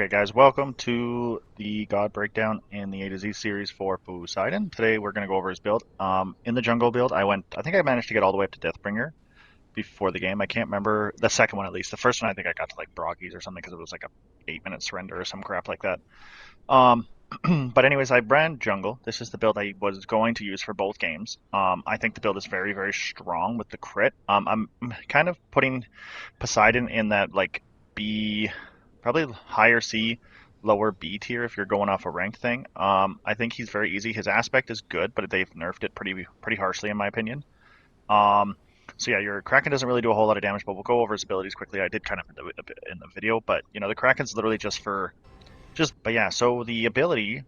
Okay, guys, welcome to the God Breakdown in the A to Z series for Poseidon. Today we're going to go over his build. In the jungle build, I think I managed to get all the way up to Deathbringer before the game. I can't remember the second one at least. The first one I think I got to like Broggies or something because it was like a 8-minute surrender or some crap like that. But anyways, I ran jungle. This is the build I was going to use for both games. I think the build is very, very strong with the crit. I'm kind of putting Poseidon in that like B, probably higher C, lower B tier if you're going off a ranked thing. I think he's very easy. His aspect is good, but they've nerfed it pretty harshly in my opinion. Um, so yeah, your Kraken doesn't really do a whole lot of damage, but we'll go over his abilities quickly. I did kind of in the video, but you know the Kraken's literally but yeah. So the ability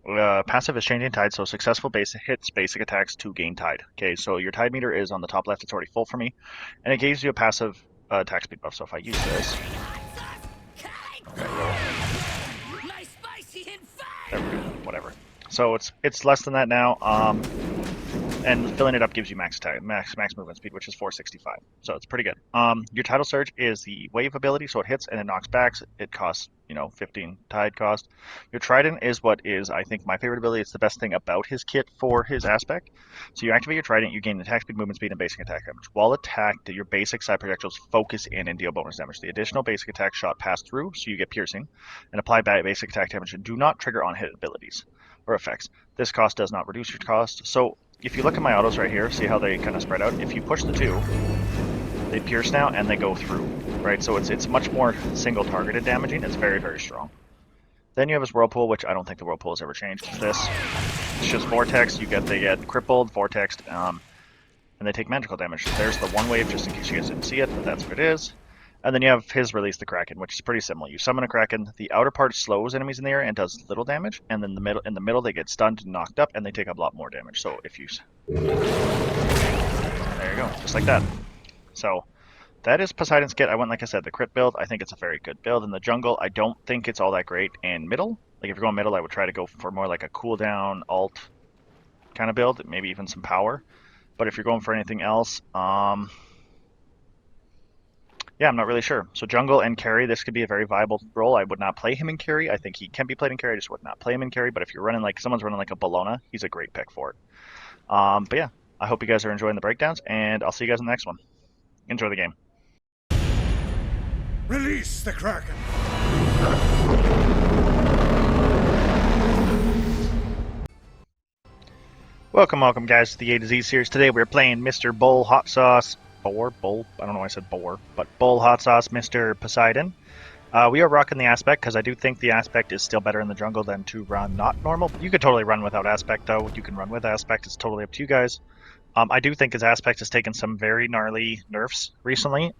passive is changing tide, so successful base hits basic attacks to gain tide. Okay, so your tide meter is on the top left. It's already full for me, and it gives you a passive attack speed buff. So if I use this, okay, there we go, whatever. So it's less than that now. And filling it up gives you max movement speed, which is 465. So it's pretty good. Your tidal surge is the wave ability, so it hits and it knocks back. It costs 15 tide cost. Your trident is what is I think my favorite ability. It's the best thing about his kit for his aspect. So you activate your trident, you gain attack speed, movement speed, and basic attack damage. While attacked, your basic side projectiles focus in and deal bonus damage. The additional basic attack shot pass through, so you get piercing, and apply basic attack damage and do not trigger on hit abilities or effects. This cost does not reduce your cost. So if you look at my autos right here, see how they kind of spread out? If you push the two, they pierce now and they go through, right? So it's much more single targeted damaging. It's very, very strong. Then you have his Whirlpool, which I don't think the Whirlpool has ever changed. It's just Vortex. They get crippled, Vortexed, and they take magical damage. There's the one wave, just in case you guys didn't see it, but that's what it is. And then you have his release, the Kraken, which is pretty similar. You summon a Kraken, the outer part slows enemies in the air and does little damage, and then in the middle they get stunned and knocked up, and they take a lot more damage. So if you, there you go, just like that. So that is Poseidon's kit. I went, like I said, the crit build. I think it's a very good build. In the jungle, I don't think it's all that great. In middle, like if you're going middle, I would try to go for more like a cooldown alt kind of build, maybe even some power. But if you're going for anything else, yeah, I'm not really sure. So jungle and carry, this could be a very viable role. I would not play him in carry. I think he can be played in carry. I just would not play him in carry. But if you're running like someone's running like a Bologna, he's a great pick for it. But yeah, I hope you guys are enjoying the breakdowns, and I'll see you guys in the next one. Enjoy the game. Release the Kraken! Welcome guys to the A to Z series. Today we're playing Mr. Bull Hot Sauce. I don't know why I said Boar, but Bull Hot Sauce, Mr. Poseidon. We are rocking the aspect because I do think the aspect is still better in the jungle than to run not normal. You could totally run without aspect though. You can run with aspect. It's totally up to you guys. I do think his aspect has taken some very gnarly nerfs recently.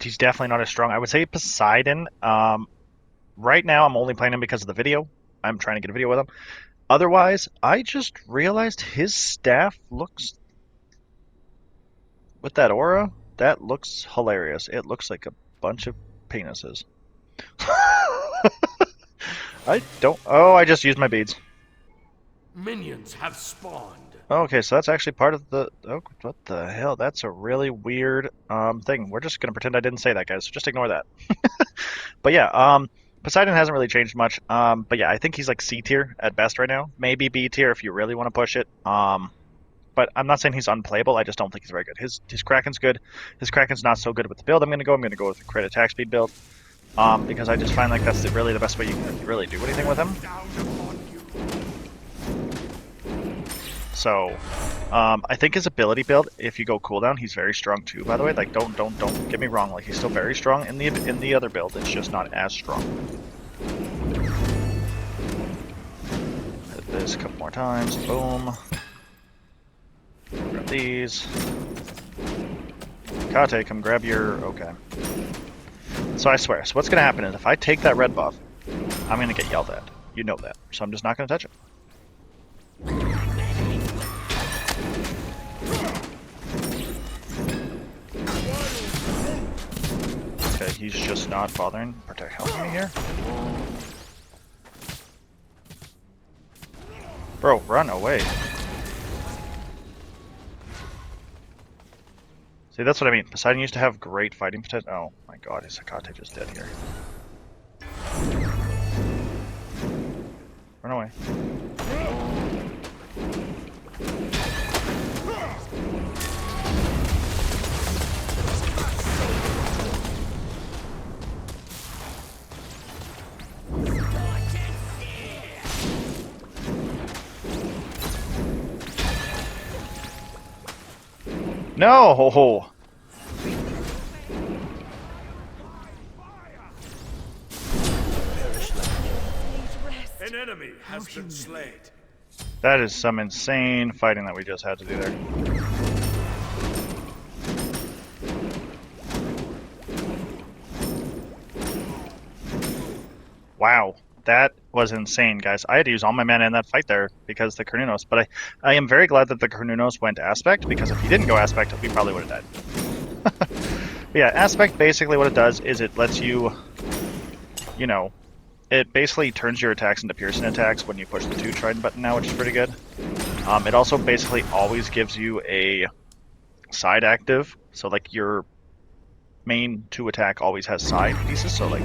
He's definitely not as strong. I would say Poseidon. Right now I'm only playing him because of the video. I'm trying to get a video with him. Otherwise, I just realized his staff looks, with that aura, that looks hilarious. It looks like a bunch of penises. I just used my beads. Minions have spawned. Okay, so that's actually part of the, what the hell? That's a really weird thing. We're just going to pretend I didn't say that, guys, so just ignore that. But yeah, Poseidon hasn't really changed much. But yeah, I think he's like C tier at best right now. Maybe B tier if you really want to push it. But I'm not saying he's unplayable. I just don't think he's very good. His Kraken's good. His Kraken's not so good with the build I'm going to go. I'm going to go with the crit attack speed build. Because I just find like that's really the best way you can really do anything with him. So, I think his ability build, if you go cooldown, he's very strong too. By the way, like don't get me wrong. Like he's still very strong in the other build. It's just not as strong. Hit this a couple more times. Boom. Grab these. Kate, come grab your... Okay. So I swear. So what's going to happen is if I take that red buff, I'm going to get yelled at. You know that. So I'm just not going to touch it. Okay, he's just not bothering helping me here. Bro, run away. See, that's what I mean. Poseidon used to have great fighting potential. Oh my god, his Hecate just dead here. way. No! An enemy has been slain. That is some insane fighting that we just had to do there. Wow, that was insane, guys. I had to use all my mana in that fight there because the Carnunos, but I am very glad that the Carnunos went Aspect, because if he didn't go Aspect, we probably would have died. But yeah, Aspect, basically what it does is it lets you, you know, it basically turns your attacks into piercing attacks when you push the 2 trident button now, which is pretty good. It also basically always gives you a side active, so like your main 2 attack always has side pieces, so like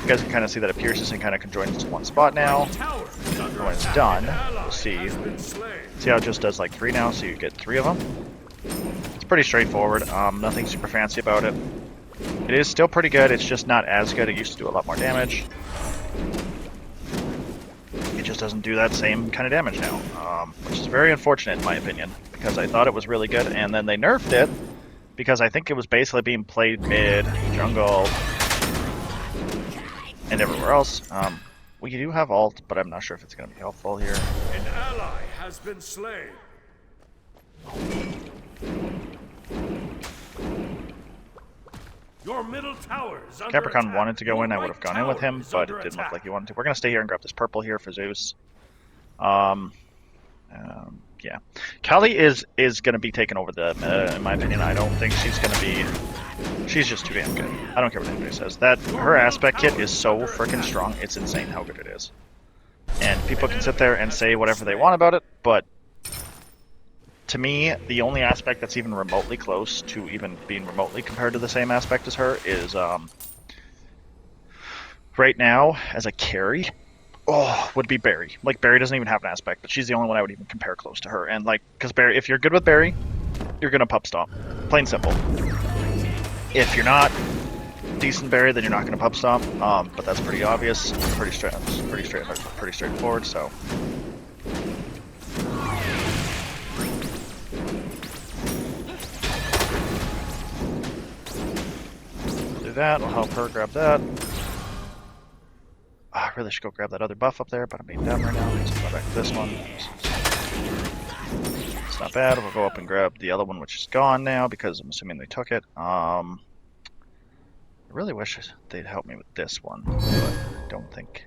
you guys can kind of see that it pierces and kind of conjoins to one spot now. When it's done, we'll see. See how it just does like 3 now, so you get 3 of them. It's pretty straightforward, nothing super fancy about it. It is still pretty good, it's just not as good. It used to do a lot more damage. It just doesn't do that same kind of damage now, which is very unfortunate in my opinion, because I thought it was really good, and then they nerfed it, because I think it was basically being played mid, jungle, and everywhere else. We do have ult, but I'm not sure if it's going to be helpful here. An ally has been slain. Your middle tower is under Capricorn attack. wanted to go in, I would have gone in with him, but it Under didn't look attack. like he wanted to. We're going to stay here and grab this purple here for Zeus. Yeah. Kali is going to be taking over the meta, in my opinion. I don't think she's going to be... She's just too damn good. I don't care what anybody says. Her aspect kit is so freaking strong, it's insane how good it is. And people can sit there and say whatever they want about it, but to me, the only aspect that's even remotely close to even being remotely compared to the same aspect as her is, right now, as a carry, would be Barry. Like, Barry doesn't even have an aspect, but she's the only one I would even compare close to her. And, like, because Barry, if you're good with Barry, you're going to pup stomp. Plain simple. If you're not decent Barry, then you're not going to pup stomp. But that's pretty obvious. Pretty straightforward, so... do that, we'll help her grab that. I really should go grab that other buff up there, but I'm being dumb right now. Let's go back to this one. It's not bad. We'll go up and grab the other one, which is gone now, because I'm assuming they took it. I really wish they'd help me with this one, but I don't think.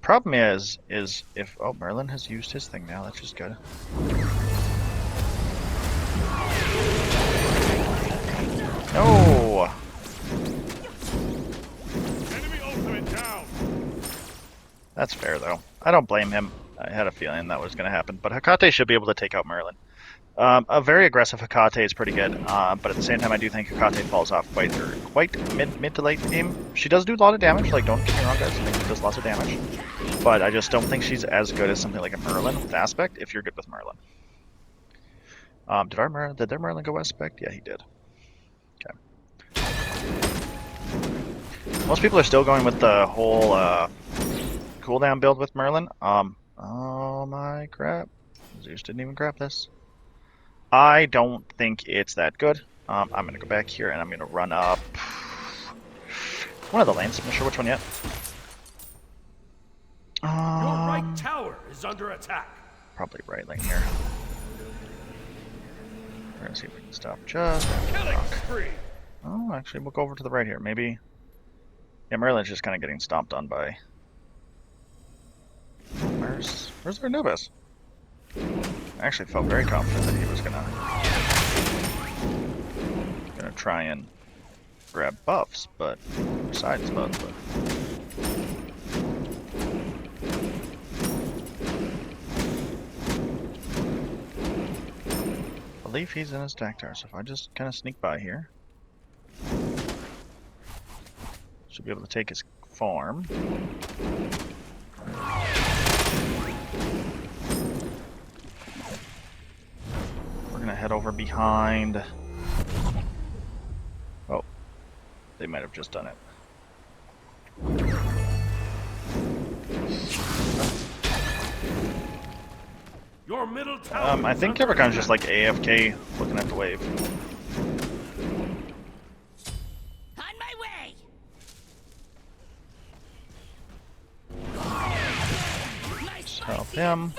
Problem is if... Oh, Merlin has used his thing now. That's just good. No! That's fair, though. I don't blame him. I had a feeling that was going to happen. But Hecate should be able to take out Merlin. A very aggressive Hecate is pretty good, but at the same time, I do think Hecate falls off quite mid to late game. She does do a lot of damage, like, don't get me wrong, guys. I think she does lots of damage. But I just don't think she's as good as something like a Merlin with Aspect, if you're good with Merlin. Did their Merlin go Aspect? Yeah, he did. Okay. Most people are still going with the whole, cooldown build with Merlin. Oh my crap. Zeus didn't even grab this. I don't think it's that good. I'm going to go back here and I'm going to run up one of the lanes. I'm not sure which one yet. Your right tower is under attack. Probably right lane here. We're going to see if we can stop just after the rock. Oh, actually, we'll go over to the right here. Maybe... Yeah, Merlin's just kind of getting stomped on by... Where's their Anubis? I actually felt very confident that he was gonna try and grab buffs, but besides buffs. But I believe he's in his deck tower, so if I just kind of sneak by here, should be able to take his farm. head over behind. Oh, they might have just done it. Your middle tower I think Capricorn's just like AFK looking at the wave. On my way. Let's help him.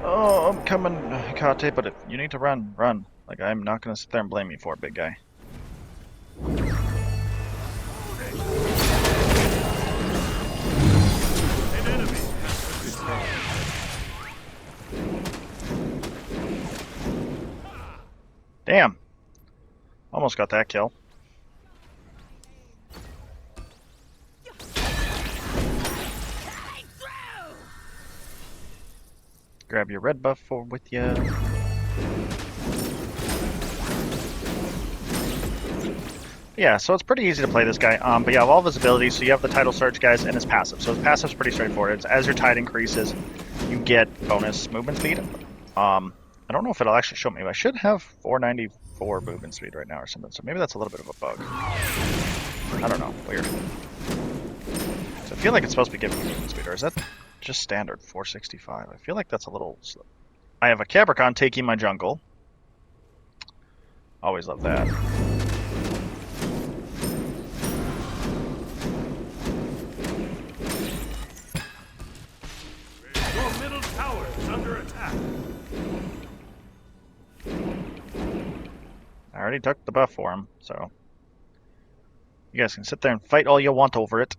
Oh, I'm coming, Hekate, but if you need to run, run. Like, I'm not gonna sit there and blame you for it, big guy. An enemy has been slain. Damn. Almost got that kill. Grab your red buff for with you. Yeah, so it's pretty easy to play this guy. But you have all of his abilities, so you have the title surge, guys, and his passive. So his passive's pretty straightforward. It's as your tide increases, you get bonus movement speed. I don't know if it'll actually show me. I should have 494 movement speed right now or something, so maybe that's a little bit of a bug. I don't know. Weird. So I feel like it's supposed to be giving me movement speed, or is that just standard 465? I feel like that's a little slow. I have a Capricorn taking my jungle. Always love that. Your middle tower is under attack. I already took the buff for him, so you guys can sit there and fight all you want over it.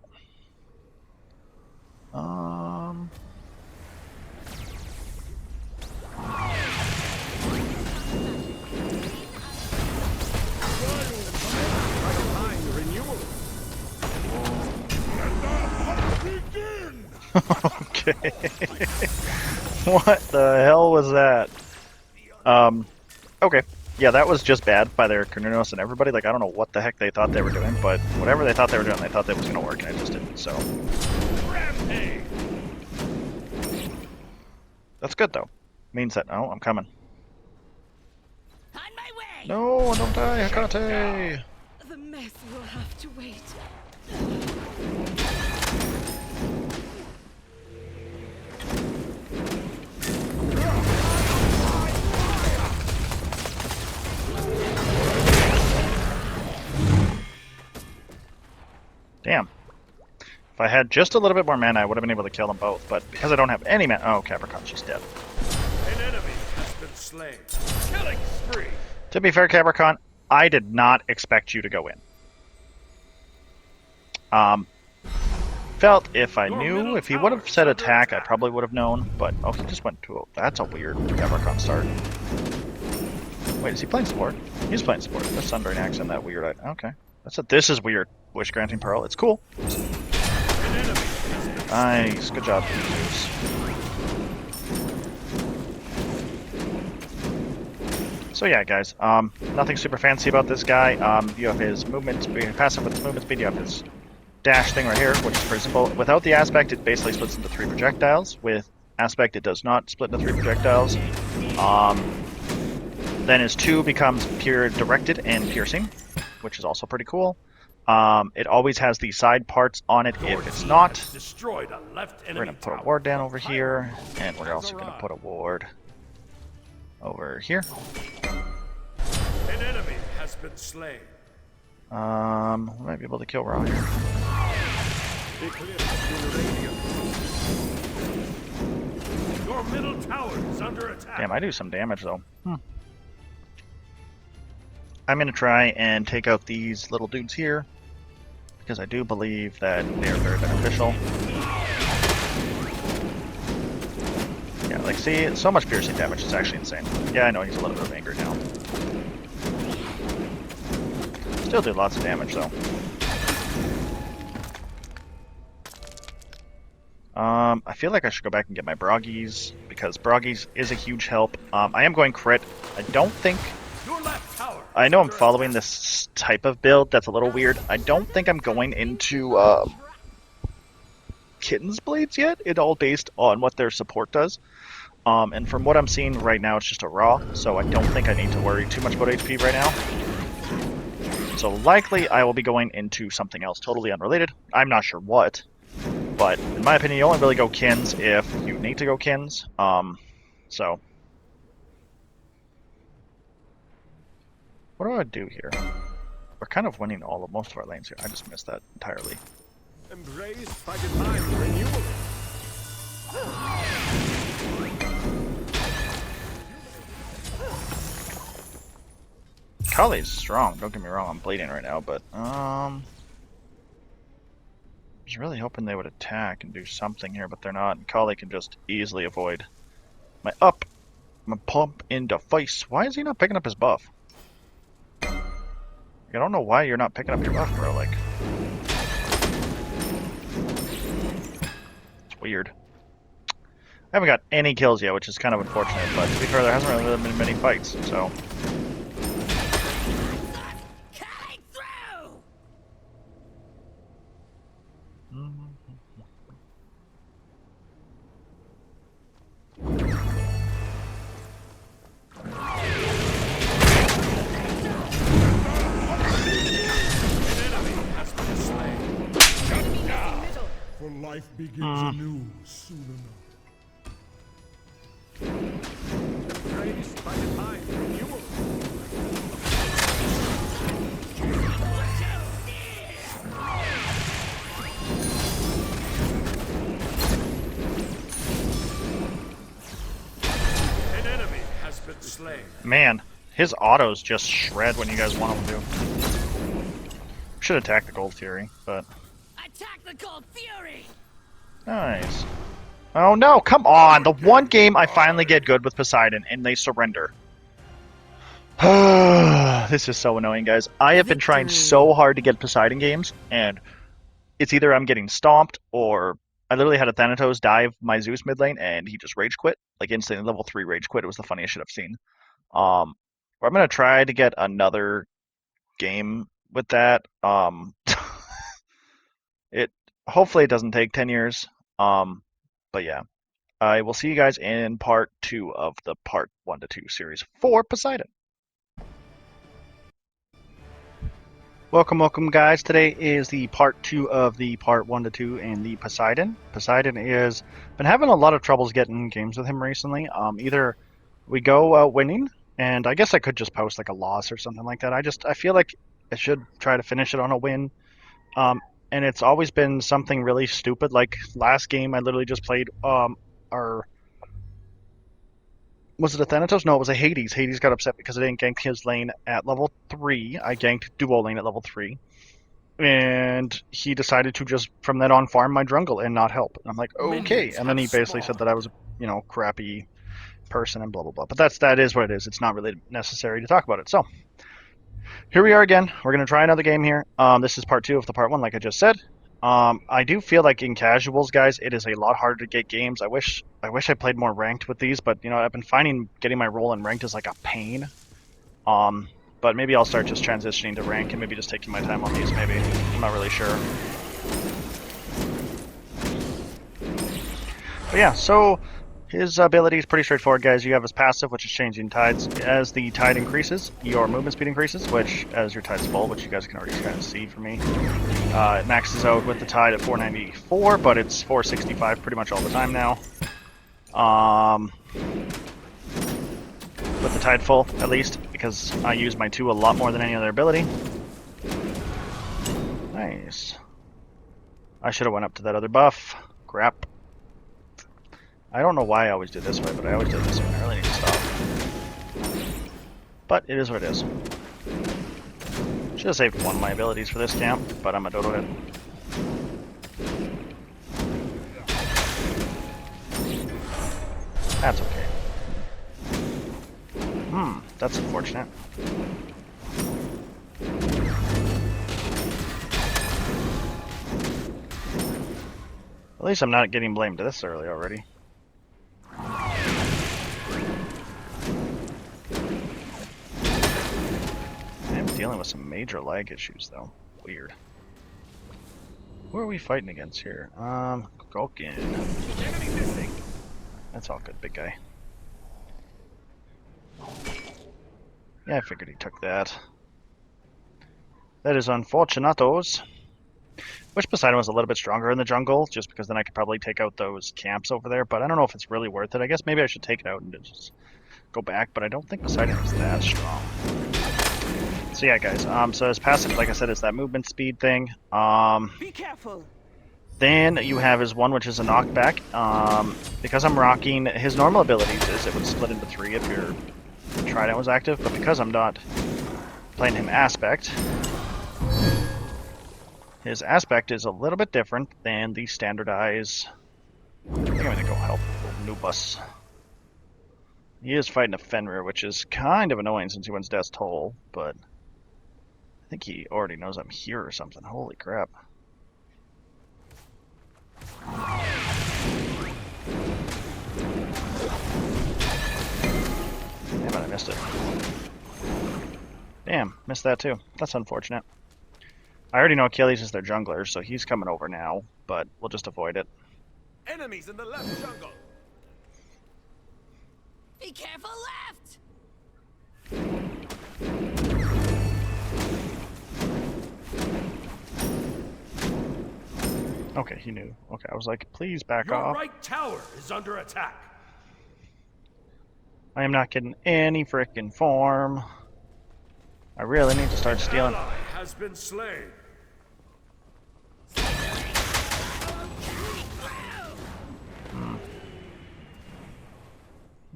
Okay. What the hell was that? Okay. Yeah, that was just bad by their Cornunos and everybody. Like, I don't know what the heck they thought they were doing, but whatever they thought they were doing, they thought that was going to work, and it just didn't, so. Rampage. That's good, though. Means that, oh, I'm coming. On my way. No, don't die, Hekate! The mess will have to wait. Damn. If I had just a little bit more mana, I would have been able to kill them both, but because I don't have any mana... Oh, Capricorn's just dead. An enemy has been slain. Killing spree. To be fair, Capricorn, I did not expect you to go in. Felt if I knew, if he would have said attack, I probably would have known, but... Oh, he just went to a... That's a weird Capricorn start. Wait, is he playing support? He's playing support. The Sundering Axe and that weird... Okay. This is weird. Wish Granting Pearl. It's cool. Nice. Good job, Zeus. So yeah, guys. Nothing super fancy about this guy. You have his movement speed, passive with his movement speed. You have his dash thing right here, which is pretty simple. Without the aspect, it basically splits into 3 projectiles. With aspect, it does not split into 3 projectiles. Then his 2 becomes pure directed and piercing, which is also pretty cool. It always has the side parts on it if it's not. Destroyed a left enemy We're going to put a tower. ward down over here, and we're also going to put a ward over here. An enemy has been slain. We might be able to kill Ra here. Your middle tower is under attack. Damn, I do some damage though. I'm going to try and take out these little dudes here, because I do believe that they are very beneficial. Yeah, like, see, so much piercing damage, it's actually insane. Yeah, I know he's a little bit of angry now. Still did lots of damage, though. I feel like I should go back and get my Broggies, because Broggies is a huge help. I am going crit. I don't think... Your left tower. I know I'm following this type of build that's a little weird. I don't think I'm going into Kitten's Blades yet. It's all based on what their support does. And from what I'm seeing right now, it's just a raw, so I don't think I need to worry too much about HP right now. So likely I will be going into something else totally unrelated. I'm not sure what, but in my opinion, you only really go Kins if you need to go Kins. So what do I do here? We're kind of winning most of our lanes here. I just missed that entirely. Embraced by divine renewal. Kali's strong, don't get me wrong, I'm bleeding right now, but I was really hoping they would attack and do something here, but they're not, and Kali can just easily avoid my pump into face. Why is he not picking up his buff? I don't know why you're not picking up your buff, bro, like... It's weird. I haven't got any kills yet, which is kind of unfortunate, but to be fair, there hasn't really been many fights, so... Cutting through! For life begins anew soon enough. Embraced by divine renewal. An enemy has been slain. Man, his autos just shred when you guys want them to. Should attack the Gold Fury, but... Attack the Cold Fury! Nice. Oh no, come on! The one game I finally get good with Poseidon, and they surrender. This is so annoying, guys. I have been trying so hard to get Poseidon games, and it's either I'm getting stomped, or I literally had a Thanatos dive my Zeus mid lane, and he just rage quit. Like, instantly level 3 rage quit. It was the funniest shit I've seen. I'm going to try to get another game with that. Hopefully it doesn't take 10 years. But yeah, I will see you guys in part 2 of the part 1 to 2 series for Poseidon. Welcome guys. Today is the part 2 of the part 1 to 2 and the Poseidon. Poseidon is been having a lot of troubles getting games with him recently. Either we go winning, and I guess I could just post like a loss or something like that. I feel like I should try to finish it on a win. And it's always been something really stupid. Like last game, I literally just played was it a Thanatos? No, it was a Hades. Hades got upset because I didn't gank his lane at level 3. I ganked duo lane at level 3. And he decided to just, from then on, farm my jungle and not help. And I'm like, okay. And then he basically said that I was a, crappy person and blah, blah, blah. But that is what it is. It's not really necessary to talk about it. So, here we are again. We're going to try another game here. This is part 2 of the part 1, like I just said. I do feel like in casuals, guys, it is a lot harder to get games. I wish I played more ranked with these, but I've been finding getting my role in ranked is like a pain. But maybe I'll start just transitioning to rank and maybe just taking my time on these. Maybe I'm not really sure. But yeah, so his ability is pretty straightforward, guys. You have his passive, which is changing tides. As the tide increases, your movement speed increases, which, as your tide's full, which you guys can already kind of see for me, it maxes out with the tide at 494, but it's 465 pretty much all the time now. With the tide full, at least, because I use my 2 a lot more than any other ability. Nice. I should have went up to that other buff. Crap. I don't know why I always do this way, but I always do this way. I really need to stop. But it is what it is. Should have saved one of my abilities for this camp, but I'm a dodo hit. That's okay. That's unfortunate. At least I'm not getting blamed this early already. I'm dealing with some major lag issues though. Weird. Who are we fighting against here? Kraken. That's all good, big guy. Yeah, I figured he took that. That is unfortunatos. Wish Poseidon was a little bit stronger in the jungle, just because then I could probably take out those camps over there, but I don't know if it's really worth it. I guess maybe I should take it out and just go back, but I don't think Poseidon is that strong. So yeah, guys, so his passive, like I said, is that movement speed thing. Be careful. Then you have his one, which is a knockback. Because I'm rocking his normal abilities, is it would split into 3 if your Trident was active, but because I'm not playing him Aspect, his Aspect is a little bit different than the standardized. I think I'm gonna go help Nubus. He is fighting a Fenrir, which is kind of annoying since he wins Death's Toll, but I think he already knows I'm here or something. Holy crap. Damn it, I missed it. Damn, missed that too. That's unfortunate. I already know Achilles is their jungler, so he's coming over now, but we'll just avoid it. Enemies in the left jungle. Be careful left! Okay, he knew. Okay, I was like, please back Your off. right tower is under attack. I am not getting any frickin' form. I really need to start stealing. Ally has been slain.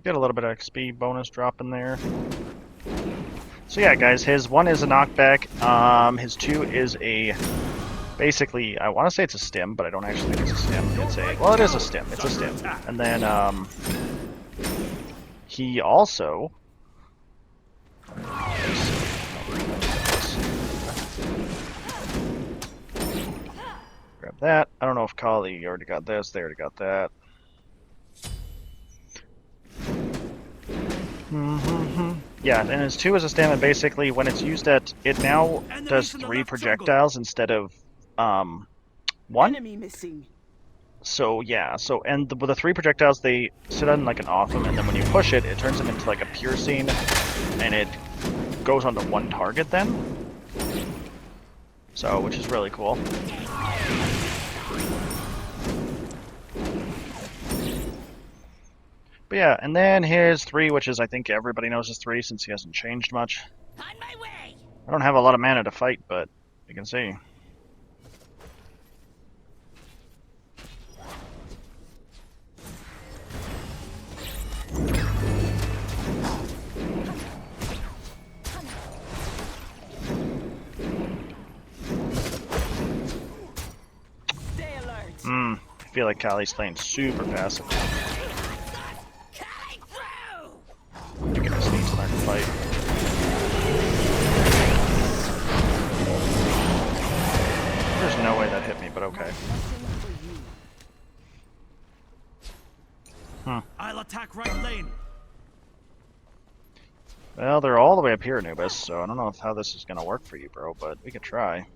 Get a little bit of XP bonus drop in there. So yeah, guys, his 1 is a knockback. His 2 is a... Basically, I want to say it's a stim, but I don't actually think it's a stim. It's a... Well, it is a stim. It's a stim. And then, he also... Grab that. I don't know if Kali already got this. They already got that. Yeah, and his 2 is a stim, and basically when it's used at... It now does 3 projectiles instead of 1. Enemy missing. So yeah, and with the 3 projectiles, they sit on like an off them, and then when you push it, it turns them into like a piercing, and it goes onto 1 target then. So, which is really cool. But yeah, and then his 3, which is I think everybody knows his 3 since he hasn't changed much. On my way! I don't have a lot of mana to fight, but you can see. Stay alert. I feel like Kali's playing super passive. Cutting through! You can just need to learn to fight. There's no way that hit me, but okay. I'll attack right lane. Well, they're all the way up here, Anubis, so I don't know how this is going to work for you, bro, but we could try.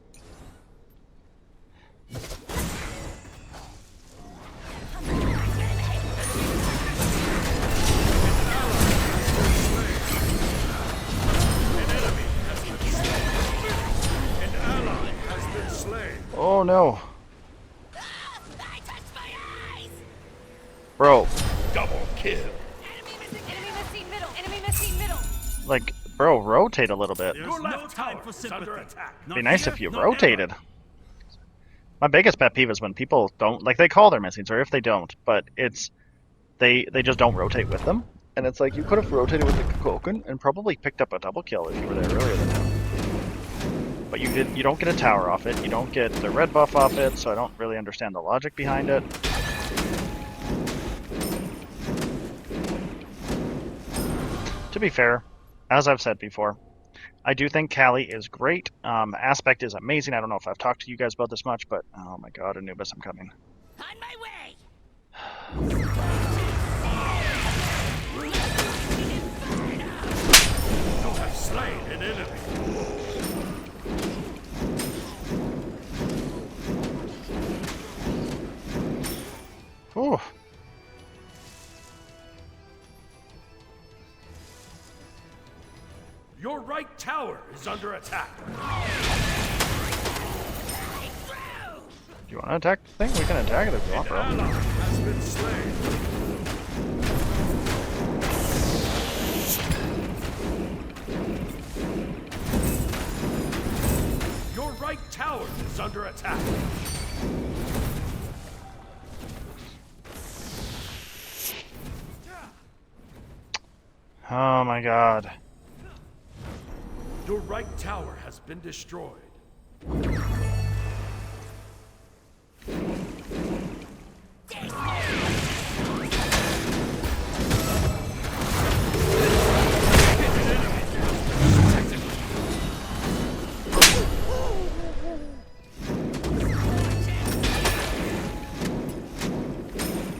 Oh no. I touched my eyes! Bro, Double kill. Enemy missing middle! Enemy missing middle! like, bro, rotate a little bit. Your left tower is under attack. Be nice if you rotated. My biggest pet peeve is when people don't, like, they call their missings, or if they don't, but it's, they just don't rotate with them. And it's like, you could have rotated with the Kraken and probably picked up a double kill if you were there earlier than him. But you don't get a tower off it, you don't get the red buff off it, so I don't really understand the logic behind it. To be fair, as I've said before, I do think Kali is great. Aspect is amazing. I don't know if I've talked to you guys about this much, but oh my god, Anubis, I'm coming. On my way! You have slain an enemy. Ooh. tower is under attack. Do you want to attack the thing? We can attack it if you want, An bro. ally has been slain. Your right tower is under attack. Oh my god. Your right tower has been destroyed.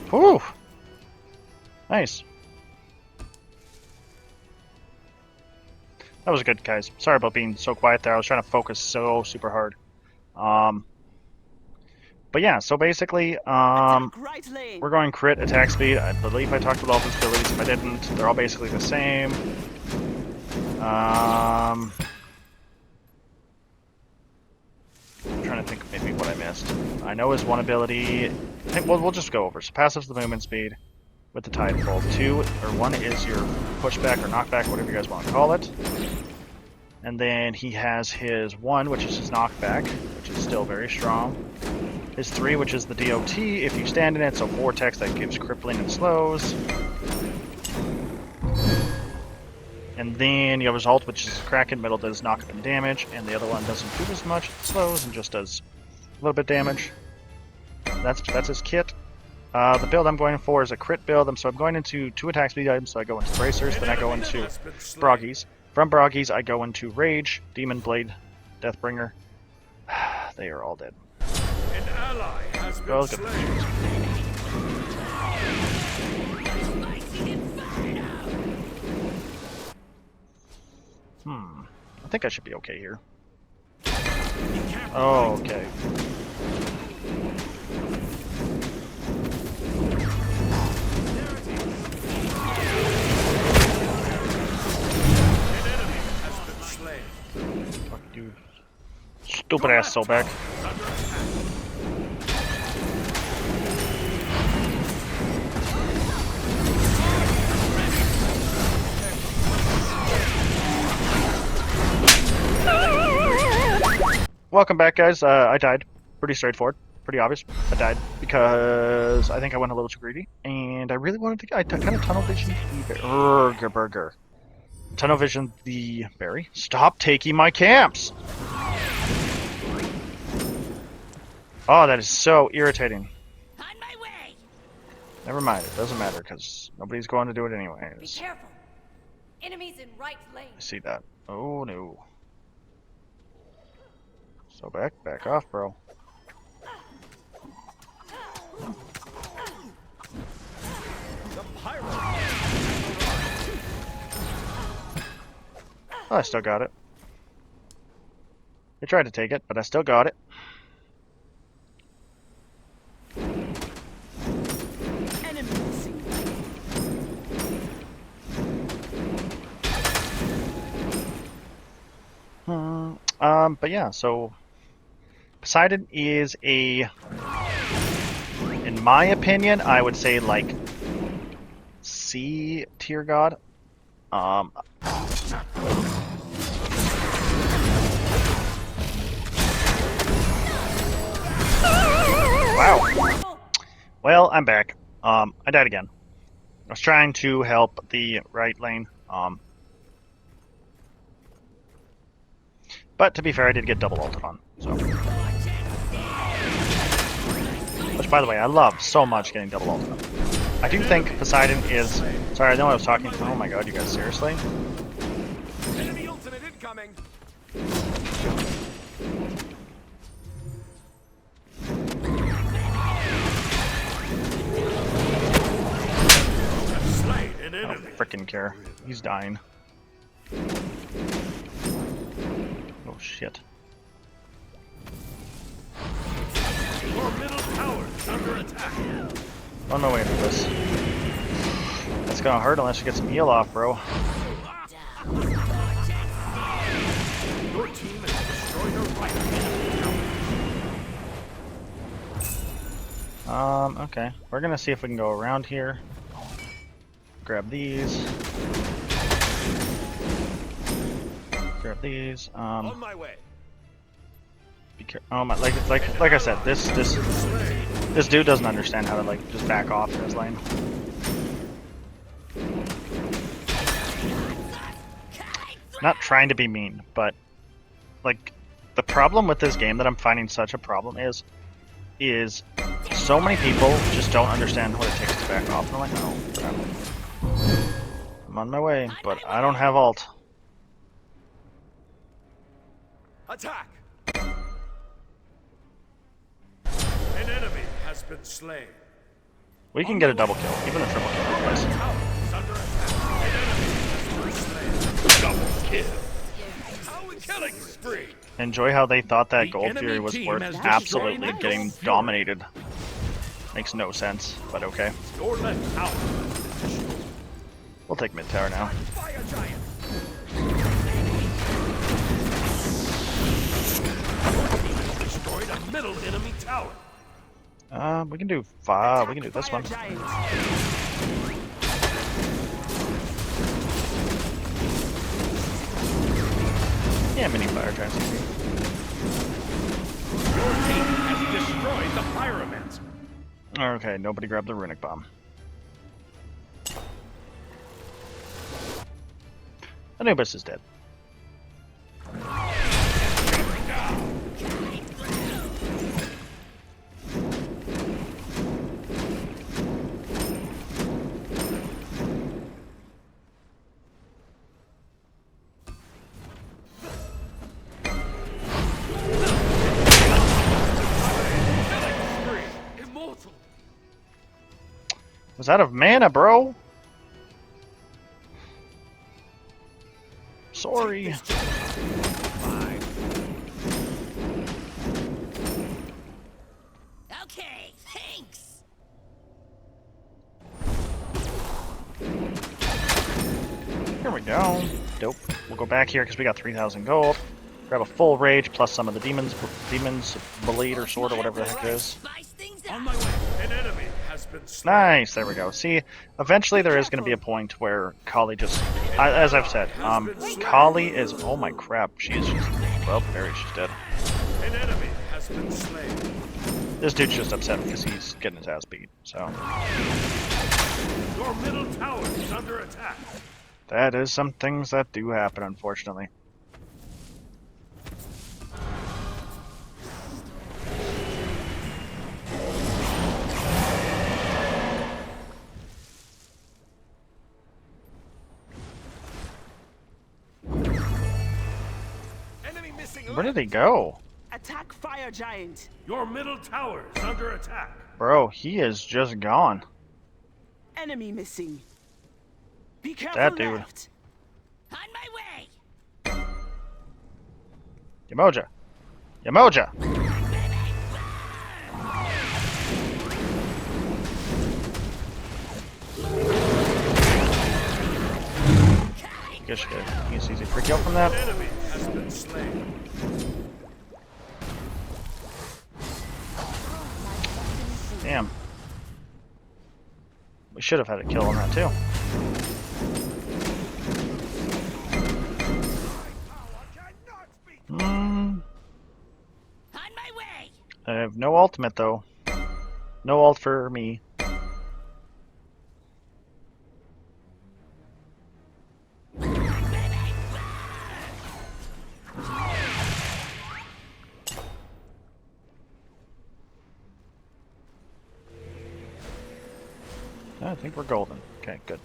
Whew. Nice. That was good, guys. Sorry about being so quiet there. I was trying to focus so super hard. But yeah, so basically, Attack right lane. we're going crit, attack speed. I believe I talked about all his abilities. If I didn't, they're all basically the same. I'm trying to think maybe what I missed. I know his one ability. I think we'll just go over. So passive's the movement speed with the Tideful. 1 is your pushback or knockback, whatever you guys want to call it. And then he has his 1, which is his knockback, which is still very strong. His 3, which is the DOT, if you stand in it, so Vortex that gives crippling and slows. And then you have his ult, which is Kraken, middle does knock and damage, and the other one doesn't do as much, it slows and just does a little bit damage. That's his kit. The build I'm going for is a crit build, so I'm going into 2 attack speed items, so I go into Bracers, then I go into Broggies. From Broggies, I go into Rage, Demon Blade, Deathbringer. They are all dead. An ally has been Oh, look at slain. I think I should be okay here. Oh, okay. Fuck you. Stupid ass Sobek. Welcome back, guys. I died. Pretty straightforward. Pretty obvious. I died because I think I went a little too greedy, and I really wanted to. I kind of tunnel vision the burger. Tunnel vision the berry. Stop taking my camps. Oh, that is so irritating. On my way. Never mind. It doesn't matter because nobody's going to do it Be anyways. careful. Enemies in right lane. I see that. Oh no. So back off, bro. Oh, I still got it. They tried to take it, but I still got it. Enemy missing. But yeah, so Poseidon is in my opinion, I would say like C tier god. Wow. Well, I'm back. I died again. I was trying to help the right lane. But to be fair, I did get double ulted on. So, which, by the way, I love so much getting double ulted on. I do think Poseidon is. Sorry, I know I was talking. Oh my god, you guys seriously? Enemy ultimate incoming. Slain an I don't enemy. freaking care. He's dying. Oh shit. Your middle tower is under attack. Oh no way to this. That's gonna hurt unless you get some heal off, bro. Okay. We're gonna see if we can go around here. Grab these. Grab these. On my way. Be careful. Oh my! Like I said, this dude doesn't understand how to like just back off in his lane. Not trying to be mean, but like the problem with this game that I'm finding such a problem is so many people just don't understand what it takes to back off. And I'm like, oh, crap. I'm on my way, but I don't have ult. Attack! An enemy has been slain. We can get a double kill, even a triple kill. Guys. Tower is under attack. An enemy has been slain. Double kill. Killing spree. Enjoy how they thought that The Gold enemy Fury was team worth has absolutely destroyed getting Gold Fury. dominated. Makes no sense, but okay. Your left tower. We'll take mid tower now. Fire giant. Destroyed a middle enemy tower. We can do five. We can do this one. Giant. Yeah, mini fire giants. Your team has destroyed the pyramid. Okay, nobody grabbed the runic bomb. Anubis is dead. Immortal. Was out of mana, bro. Sorry. Okay, thanks. Here we go. Dope. We'll go back here because we got 3,000 gold. Grab a full rage plus some of the demons blade or sword or whatever the heck it is. Spice things On up. my way. An enemy has been slain. Nice, there we go. See, eventually there is going to be a point where Kali just, as I've said, Kali is, oh my crap, she's just, well, Barry, she's dead. An enemy has been slain. This dude's just upset because he's getting his ass beat, so. Your middle tower is under attack. That is some things that do happen, unfortunately. Enemy missing Where did left. he go? Attack fire giant. Your middle tower is under attack. Bro, he is just gone. Enemy missing. Be careful That dude. left. On my way. Yamoja. Yamoja! Guess you get an easy free kill from that. An enemy has been slain. Damn. We should have had a kill on that too. Hmm. On my way. I have no ultimate though. No ult for me. I think we're golden. Okay, good.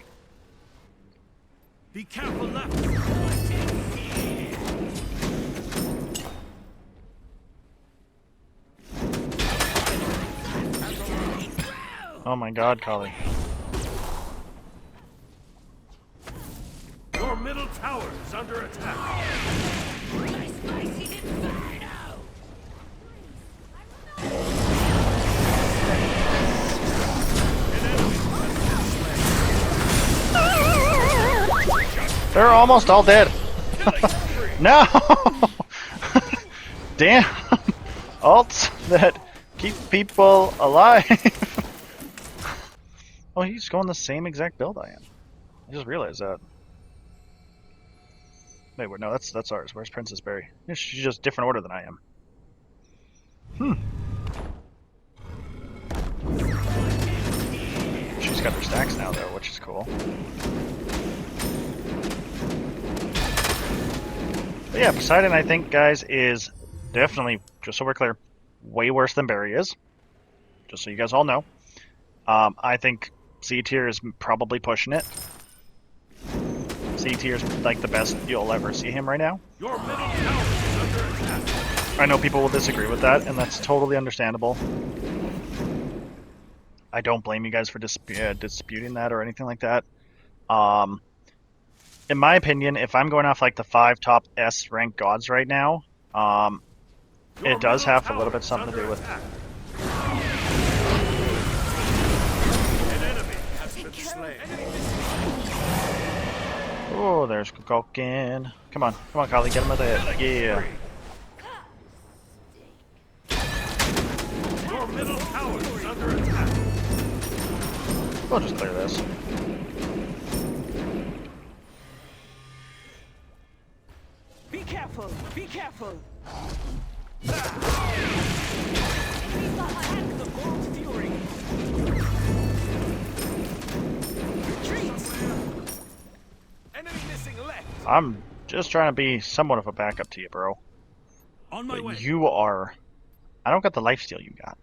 Be careful left. Oh my god, Kali. Your middle tower is under attack. My spicy inferno. An enemy has They're almost all dead. been slain. No! damn alts that keep people alive. Oh, he's going the same exact build I am. I just realized that. Wait, no, that's ours. Where's Princess Berry? Yeah, she's just different order than I am. She's got her stacks now, though, which is cool. But yeah, Poseidon, I think, guys, is definitely, just so we're clear, way worse than Berry is. Just so you guys all know. I think C tier is probably pushing it. C tier is like the best you'll ever see him right now. Your middle tower is under attack. I know people will disagree with that, and that's totally understandable. I don't blame you guys for disputing that or anything like that. In my opinion, if I'm going off like the 5 top S rank gods right now, it does have a little bit something to do with. An enemy has been slain. Oh, there's Kraken. Come on, Kali, get him with the hit. Yeah. Your middle tower is under attack. We'll just clear this. Be careful. Be careful. The bold fury. Retreat. Enemy missing left. I'm just trying to be somewhat of a backup to you, bro. On my way. But you are. I don't got the lifesteal you got.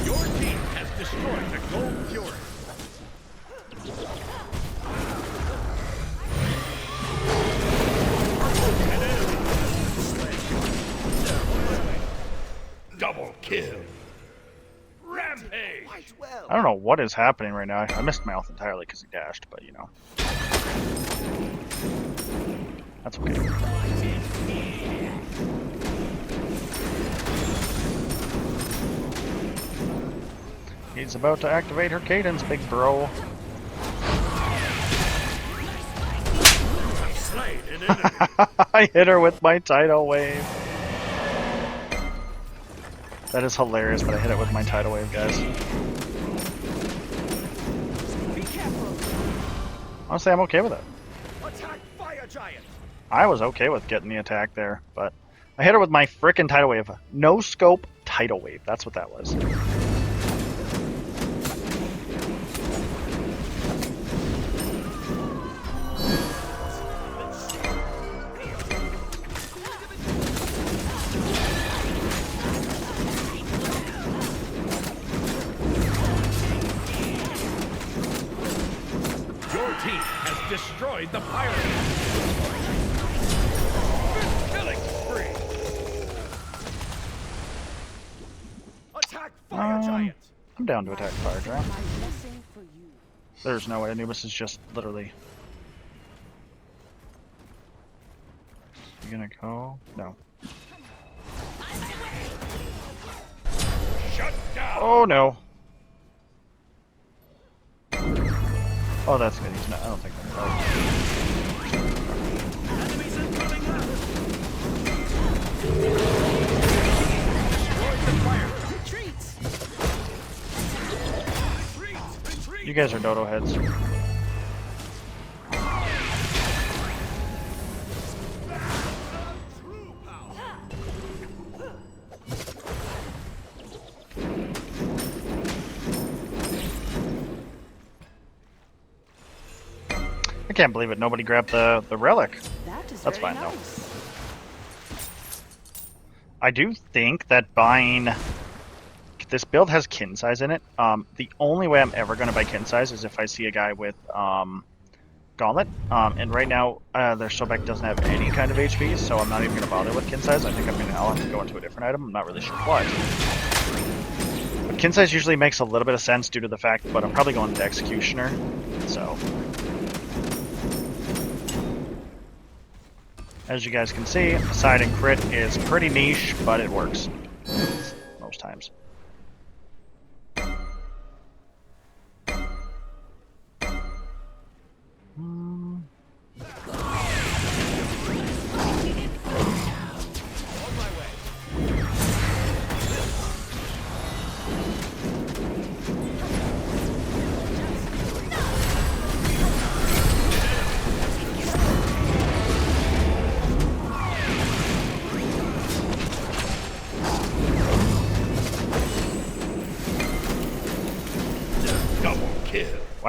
Your team has destroyed the Gold Fury. An enemy has been slain. Double kill. Rampage. Quite well. I don't know what is happening right now. I missed Mouth entirely because he dashed, but you know. That's okay. He's about to activate her cadence, big bro. Slain an enemy. I hit her with my tidal wave. That is hilarious that I hit it with my tidal wave, guys. Be careful. Honestly, I'm okay with it. Attack fire giant. I was okay with getting the attack there, but I hit her with my frickin' tidal wave. No scope tidal wave. That's what that was. Your team has destroyed the pirate. Killing spree. Attack fire giant. I'm down to attack Fire Giant. My blessing for you. There's no way. Anubis is just literally. You gonna go? No. Shut down. Oh no. Oh, that's good. He's not. I don't think that's right. Enemies incoming left. Destroyed the fire. Retreat. Retreat. You guys are dodo heads. True power. I can't believe it. Nobody grabbed the relic. That is That's very fine, though. nice. I do think that buying this build has kin size in it. The only way I'm ever going to buy kin size is if I see a guy with gauntlet. And right now, their Sobek doesn't have any kind of HP, so I'm not even going to bother with kin size. I think I'll have to go into a different item. I'm not really sure what. But kin size usually makes a little bit of sense due to the fact, but I'm probably going to Executioner. So, as you guys can see, Poseidon crit is pretty niche, but it works most times.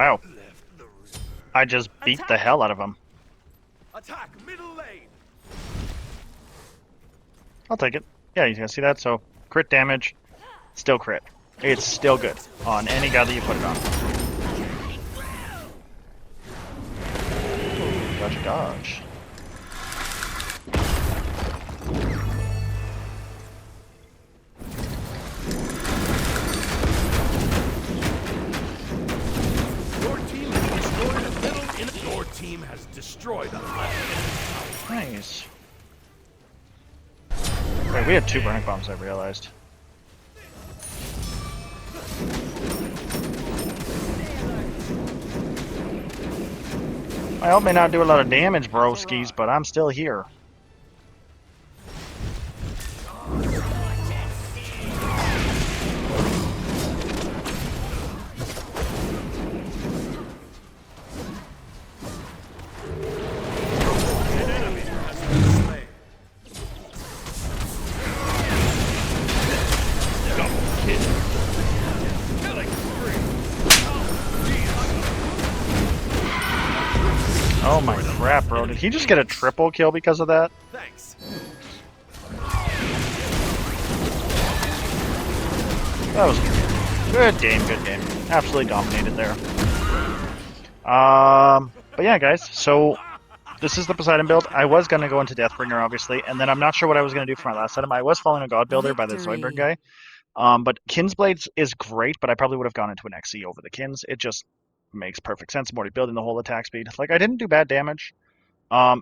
Wow. Left the river. I just beat the hell out of him. Attack middle lane. I'll take it. Yeah, you can see that. So crit damage, still crit. It's still good on any guy that you put it on. Ooh, dodge, dodge. Your team has destroyed a middle in. Your team has destroyed a left. Nice. Wait, we had 2 burning bombs, I realized. My ult may not do a lot of damage, broskies, but I'm still here. An enemy has been slain. Double kill. Killing spree. Oh my crap, bro. Did he just get a triple kill because of that? Thanks. That was good game, good game. Absolutely dominated there. But yeah, guys, so this is the Poseidon build. I was going to go into Deathbringer, obviously, and then I'm not sure what I was going to do for my last item. I was following a God Builder by the Zoidberg guy. But Kinsblades is great, but I probably would have gone into an XE over the Kins. It just makes perfect sense. I'm already building the whole attack speed. Like, I didn't do bad damage. Well,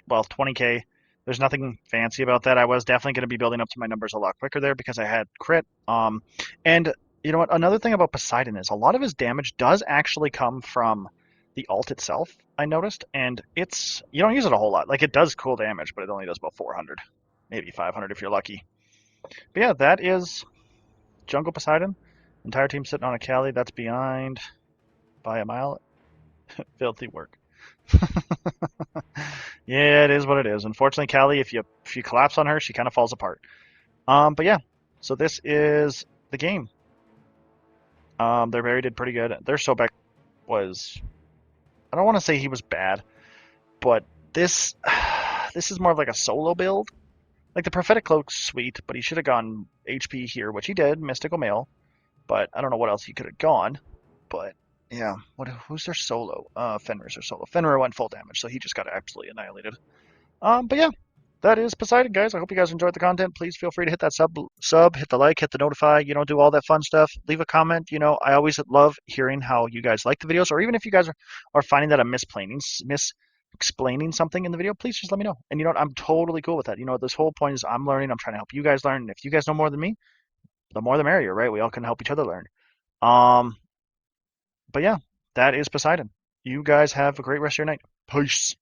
20k. There's nothing fancy about that. I was definitely going to be building up to my numbers a lot quicker there because I had crit. And you know what? Another thing about Poseidon is a lot of his damage does actually come from the ult itself, I noticed. And it's, you don't use it a whole lot. Like, it does cool damage, but it only does about 400. Maybe 500 if you're lucky. But yeah, that is Jungle Poseidon. Entire team sitting on a Cali. That's behind by a mile. Filthy work. Yeah, it is what it is. Unfortunately, Callie, if you collapse on her, she kind of falls apart. But yeah, so this is the game. Their Barry did pretty good. Their Sobek was, I don't want to say he was bad, but this is more of like a solo build. Like the Prophetic Cloak's sweet, but he should have gone HP here, which he did, Mystical Mail. But I don't know what else he could have gone. But yeah, who's their solo? Fenrir's their solo. Fenrir went full damage, so he just got absolutely annihilated. But yeah, that is Poseidon, guys. I hope you guys enjoyed the content. Please feel free to hit that sub, hit the like, hit the notify, do all that fun stuff. Leave a comment. I always love hearing how you guys like the videos, or even if you guys are finding that I'm explaining something in the video, please just let me know. And I'm totally cool with that. This whole point is I'm learning, I'm trying to help you guys learn. And if you guys know more than me, the more the merrier, right? We all can help each other learn. But yeah, that is Poseidon. You guys have a great rest of your night. Peace.